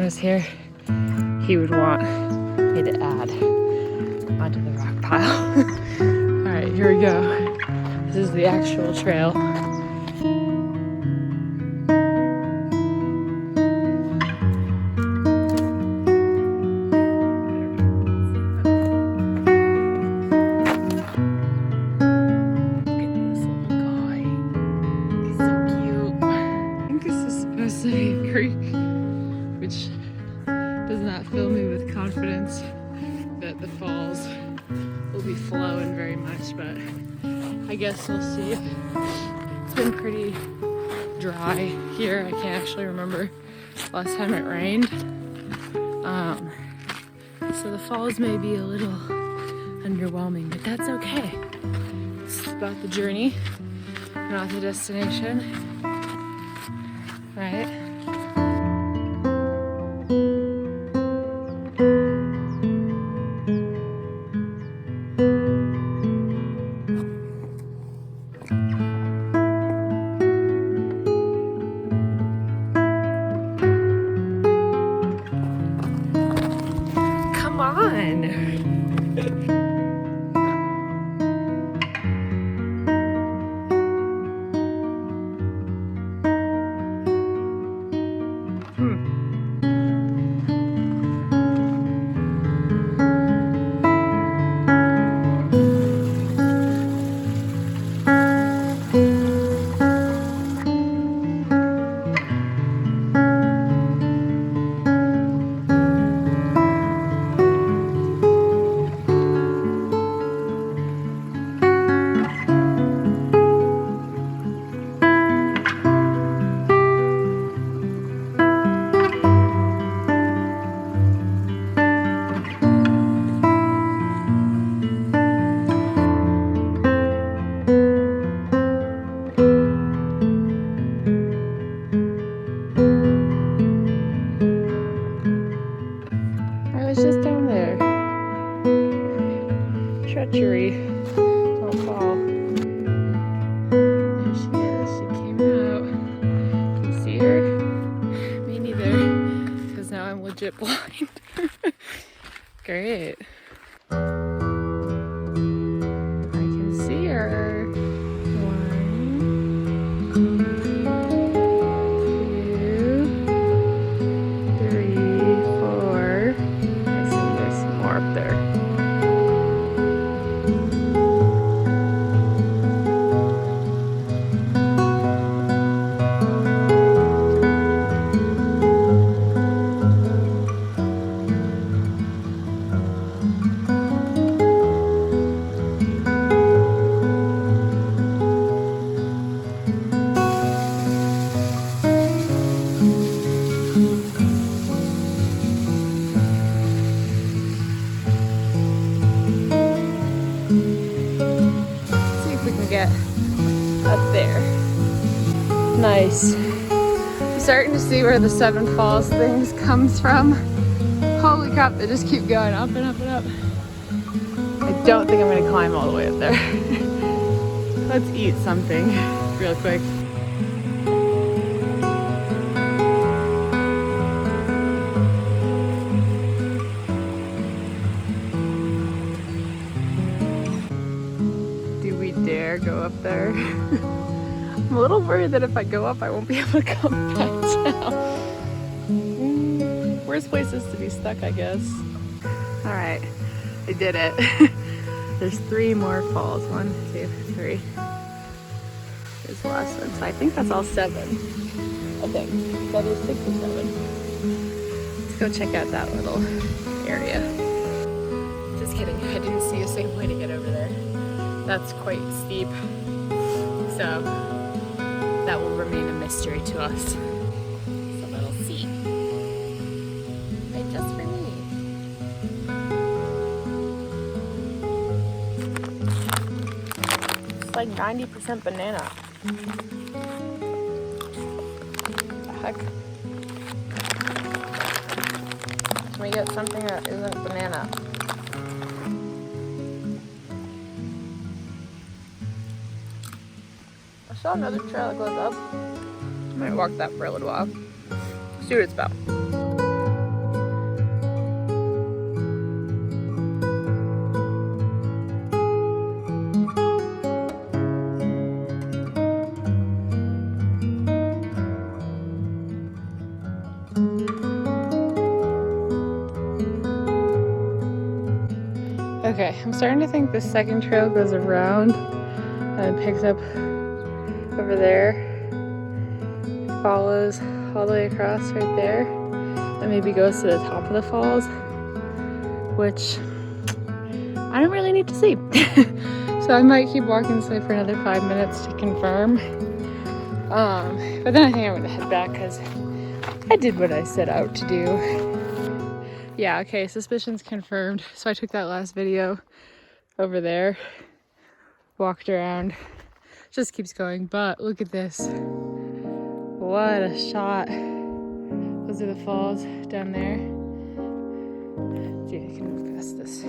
Was here, he would want me to add onto the rock pile. All right, here we go. This is the actual trail. Fill me with confidence that the falls will be flowing very much, but I guess we'll see. It's been pretty dry here. I can't actually remember last time it rained. So the falls may be a little underwhelming, but that's okay. It's about the journey, not the destination, right? Treachery. Don't fall. There she is. She came out. Can you see her? Me neither. Because now I'm legit blind. Great. I can see her. 1, 2, 3, 4. I see there's some more up there. up there. Nice. I'm starting to see where the Seven Falls things comes from. Holy crap, they just keep going up and up and up. I don't think I'm gonna climb all the way up there. Let's eat something real quick. Do we dare go up there? I'm a little worried that if I go up, I won't be able to come back down. Worst places to be stuck, I guess. All right, I did it. There's 3 more falls. 1, 2, 3. Here's the last one. So I think that's all 7. I think. That is 6 or 7. Let's go check out that little area. Just kidding. I didn't see a safe way to get over there. That's quite steep. So that will remain a mystery to us. It's a little seat. Right, just for me. It's like 90% banana. What the heck? Can we get something that isn't banana? I saw another trail that goes up. I might walk that for a little while. See what it's about. Okay, I'm starting to think this second trail goes around and picks up over there, follows all the way across right there, and maybe goes to the top of the falls, which I don't really need to see. So I might keep walking this way for another 5 minutes to confirm. But then I think I'm gonna head back because I did what I set out to do. Yeah, okay, suspicions confirmed. So I took that last video over there, walked around, just keeps going, but look at this. What a shot. Those are the falls down there. See, I can move past this a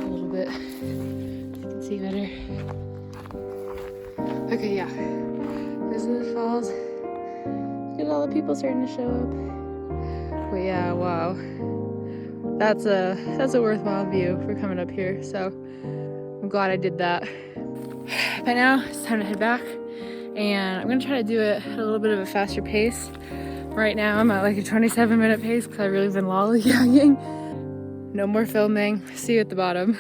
little bit. You can see better. Okay, yeah. Those are the falls. Look at all the people starting to show up. But yeah, wow. That's a worthwhile view for coming up here, so I'm glad I did that. But now it's time to head back, and I'm gonna try to do it at a little bit of a faster pace. Right now I'm at like a 27-minute pace because I've really been lollygagging. No more filming. See you at the bottom.